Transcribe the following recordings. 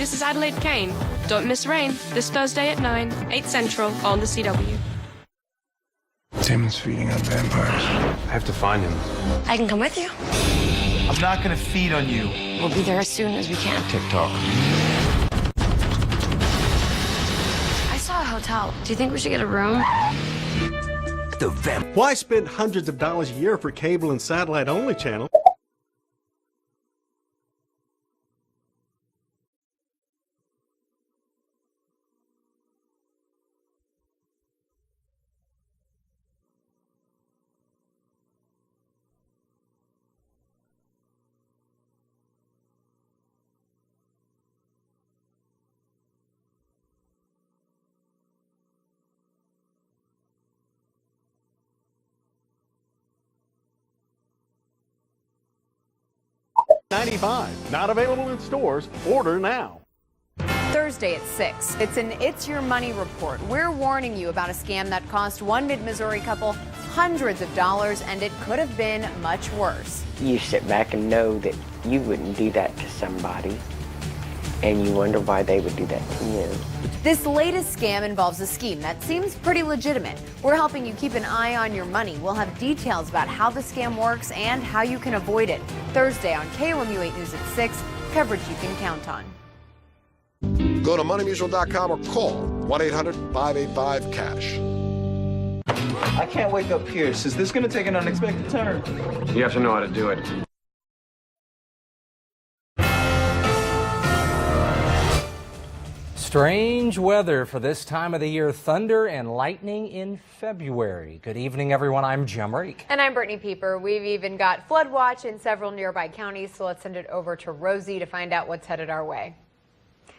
this is Adelaide Kane. Don't miss Rain this Thursday at 9, 8 Central on the CW. Timon's feeding on vampires. I have to find him. I can come with you. I'm not gonna feed on you. We'll be there as soon as we can. TikTok. I saw a hotel. Do you think we should get a room? Why spend hundreds of dollars a year for cable and satellite only channel? $95. Not available in stores. Order now. Thursday at 6. It's an It's Your Money report. We're warning you about a scam that cost one mid-Missouri couple hundreds of dollars, and it could have been much worse. You sit back and know that you wouldn't do that to somebody, and you wonder why they would do that to you. This latest scam involves a scheme that seems pretty legitimate. We're helping you keep an eye on your money. We'll have details about how the scam works and how you can avoid it. Thursday on KOMU 8 News at 6, coverage you can count on. Go to moneymutual.com or call 1-800-585-CASH. I can't wake up Pierce. Is this gonna take an unexpected turn? You have to know how to do it. Strange weather for this time of the year. Thunder and lightning in February. Good evening, everyone. I'm Jim Reek. And I'm Brittany Pieper. We've even got flood watch in several nearby counties, so let's send it over to Rosie to find out what's headed our way.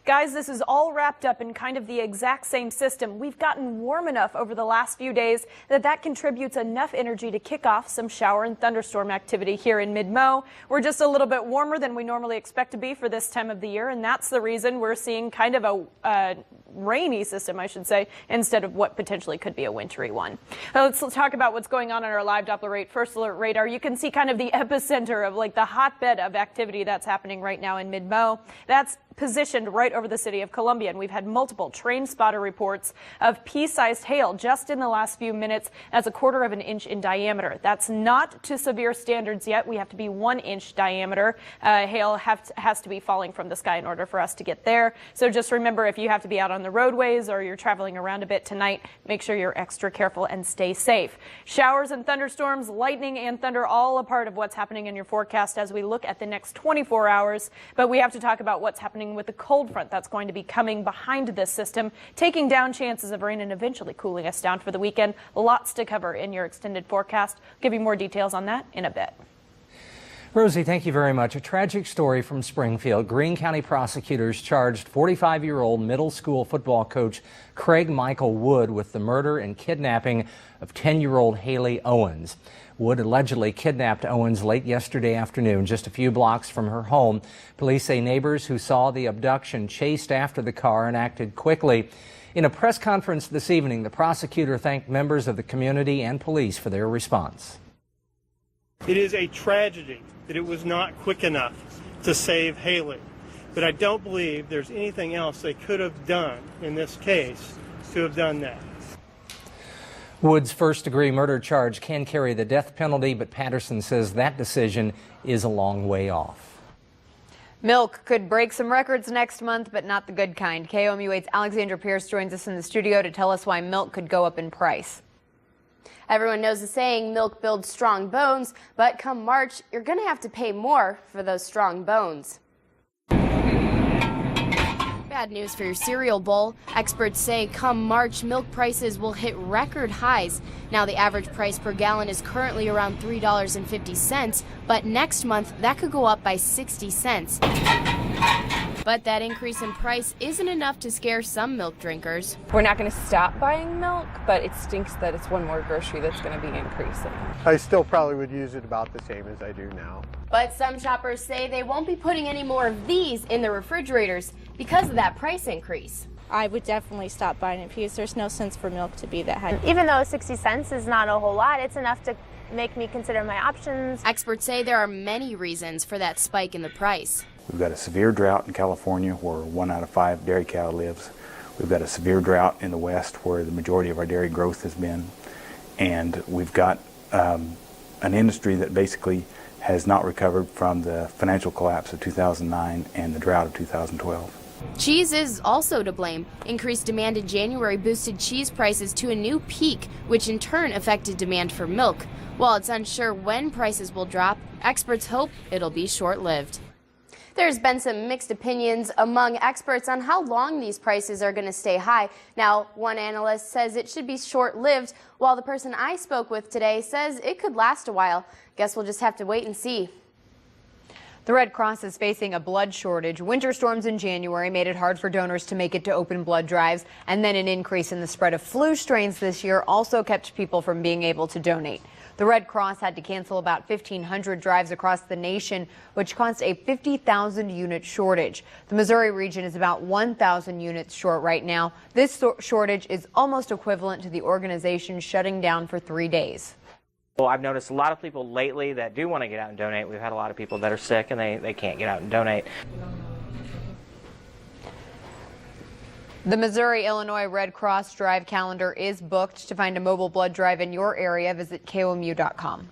Guys, this is all wrapped up in kind of the exact same system. We've gotten warm enough over the last few days that contributes enough energy to kick off some shower and thunderstorm activity here in mid-Mo. We're just a little bit warmer than we normally expect to be for this time of the year, and that's the reason we're seeing kind of a rainy system, I should say, instead of what potentially could be a wintry one. Let's talk about what's going on our live Doppler First Alert radar. You can see kind of the epicenter of like the hotbed of activity that's happening right now in mid-Mo. That's positioned right over the city of Columbia, and we've had multiple train spotter reports of pea-sized hail just in the last few minutes. That's 1/4 of an inch in diameter. That's not to severe standards yet. We have to be 1 inch diameter. Hail has to be falling from the sky in order for us to get there. So just remember, if you have to be out on the roadways or you're traveling around a bit tonight, make sure you're extra careful and stay safe. Showers and thunderstorms, lightning and thunder, all a part of what's happening in your forecast as we look at the next 24 hours. But we have to talk about what's happening with the cold front that's going to be coming behind this system, taking down chances of rain and eventually cooling us down for the weekend. Lots to cover in your extended forecast. I'll give you more details on that in a bit. Rosie, thank you very much. A tragic story from Springfield. Greene County prosecutors charged 45-year-old middle school football coach Craig Michael Wood with the murder and kidnapping of 10-year-old Haley Owens. Wood allegedly kidnapped Owens late yesterday afternoon, just a few blocks from her home. Police say neighbors who saw the abduction chased after the car and acted quickly. In a press conference this evening, the prosecutor thanked members of the community and police for their response. It is a tragedy that it was not quick enough to save Haley, but I don't believe there's anything else they could have done in this case to have done that. Wood's first-degree murder charge can carry the death penalty, but Patterson says that decision is a long way off. Milk could break some records next month, but not the good kind. KOMU 8's Alexandra Pierce joins us in the studio to tell us why milk could go up in price. Everyone knows the saying, milk builds strong bones, but come March, you're going to have to pay more for those strong bones. Bad news for your cereal bowl. Experts say come March, milk prices will hit record highs. Now the average price per gallon is currently around $3.50, but next month that could go up by 60 cents. But that increase in price isn't enough to scare some milk drinkers. We're not going to stop buying milk, but it stinks that it's one more grocery that's going to be increasing. I still probably would use it about the same as I do now. But some shoppers say they won't be putting any more of these in the refrigerators because of that price increase. I would definitely stop buying it because there's no sense for milk to be that high. Even though 60 cents is not a whole lot, it's enough to make me consider my options. Experts say there are many reasons for that spike in the price. We've got a severe drought in California where 1 out of 5 dairy cow lives. We've got a severe drought in the West where the majority of our dairy growth has been. And we've got an industry that basically has not recovered from the financial collapse of 2009 and the drought of 2012. Cheese is also to blame. Increased demand in January boosted cheese prices to a new peak, which in turn affected demand for milk. While it's unsure when prices will drop, experts hope it'll be short-lived. There's been some mixed opinions among experts on how long these prices are going to stay high. Now, one analyst says it should be short-lived, while the person I spoke with today says it could last a while. Guess we'll just have to wait and see. The Red Cross is facing a blood shortage. Winter storms in January made it hard for donors to make it to open blood drives, and then an increase in the spread of flu strains this year also kept people from being able to donate. The Red Cross had to cancel about 1,500 drives across the nation, which caused a 50,000 unit shortage. The Missouri region is about 1,000 units short right now. This shortage is almost equivalent to the organization shutting down for 3 days. Well, I've noticed a lot of people lately that do want to get out and donate. We've had a lot of people that are sick and they can't get out and donate. The Missouri-Illinois Red Cross drive calendar is booked. To find a mobile blood drive in your area, visit KOMU.com.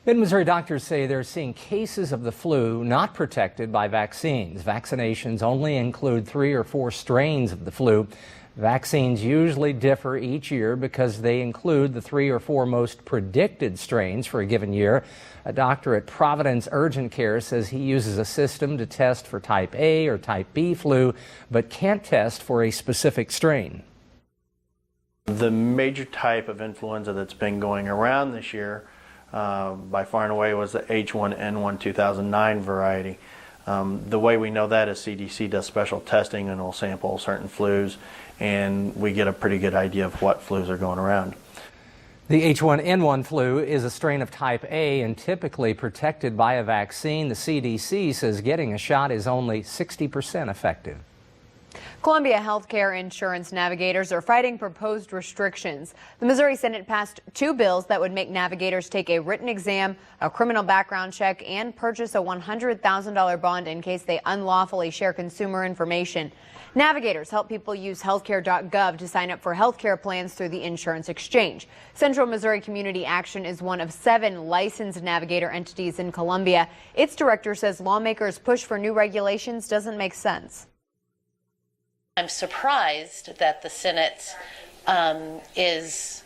Mid-Missouri doctors say they're seeing cases of the flu not protected by vaccines. Vaccinations only include 3 or 4 strains of the flu. Vaccines usually differ each year because they include the 3 or 4 most predicted strains for a given year. A doctor at Providence Urgent Care says he uses a system to test for type A or type B flu, but can't test for a specific strain. The major type of influenza that's been going around this year by far and away was the H1N1 2009 variety. The way we know that is CDC does special testing and will sample certain flus, and we get a pretty good idea of what flus are going around. The H1N1 flu is a strain of type A and typically protected by a vaccine. The CDC says getting a shot is only 60% effective. Columbia Healthcare insurance navigators are fighting proposed restrictions. The Missouri Senate passed 2 bills that would make navigators take a written exam, a criminal background check, and purchase a $100,000 bond in case they unlawfully share consumer information. Navigators help people use healthcare.gov to sign up for healthcare plans through the insurance exchange. Central Missouri Community Action is one of 7 licensed navigator entities in Columbia. Its director says lawmakers' push for new regulations doesn't make sense. I'm surprised that the Senate is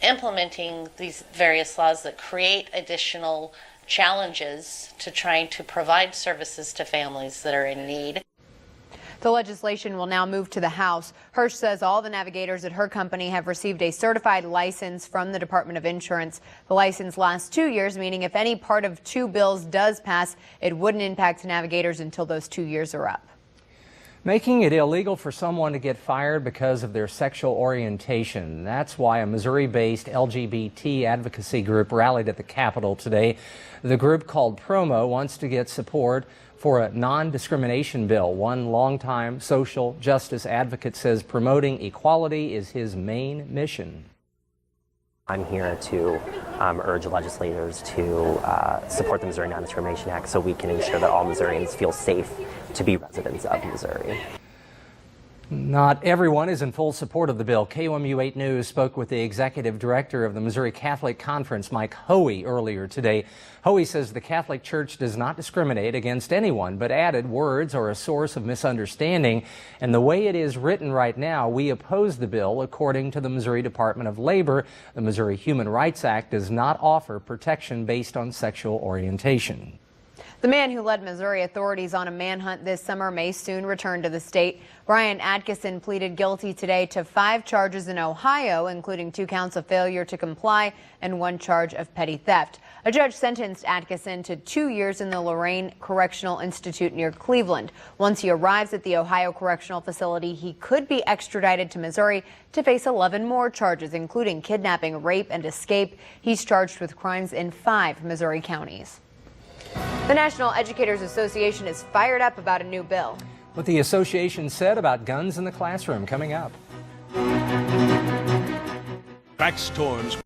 implementing these various laws that create additional challenges to trying to provide services to families that are in need. The legislation will now move to the House. Hirsch says all the navigators at her company have received a certified license from the Department of Insurance. The license lasts 2 years, meaning if any part of 2 bills does pass, it wouldn't impact navigators until those 2 years are up. Making it illegal for someone to get fired because of their sexual orientation. That's why a Missouri-based LGBT advocacy group rallied at the Capitol today. The group, called Promo, wants to get support for a non-discrimination bill. One longtime social justice advocate says promoting equality is his main mission. I'm here to urge legislators to support the Missouri Non-Discrimination Act so we can ensure that all Missourians feel safe to be residents of Missouri. Not everyone is in full support of the bill. KOMU 8 News spoke with the executive director of the Missouri Catholic Conference, Mike Hoey, earlier today. Hoey says the Catholic Church does not discriminate against anyone, but added words are a source of misunderstanding. And the way it is written right now, we oppose the bill. According to the Missouri Department of Labor, the Missouri Human Rights Act does not offer protection based on sexual orientation. The man who led Missouri authorities on a manhunt this summer may soon return to the state. Brian Atkinson pleaded guilty today to 5 charges in Ohio, including 2 counts of failure to comply and 1 charge of petty theft. A judge sentenced Atkinson to 2 years in the Lorain Correctional Institute near Cleveland. Once he arrives at the Ohio Correctional Facility, he could be extradited to Missouri to face 11 more charges, including kidnapping, rape, and escape. He's charged with crimes in 5 Missouri counties. The National Educators Association is fired up about a new bill. What the association said about guns in the classroom, coming up. Back storms.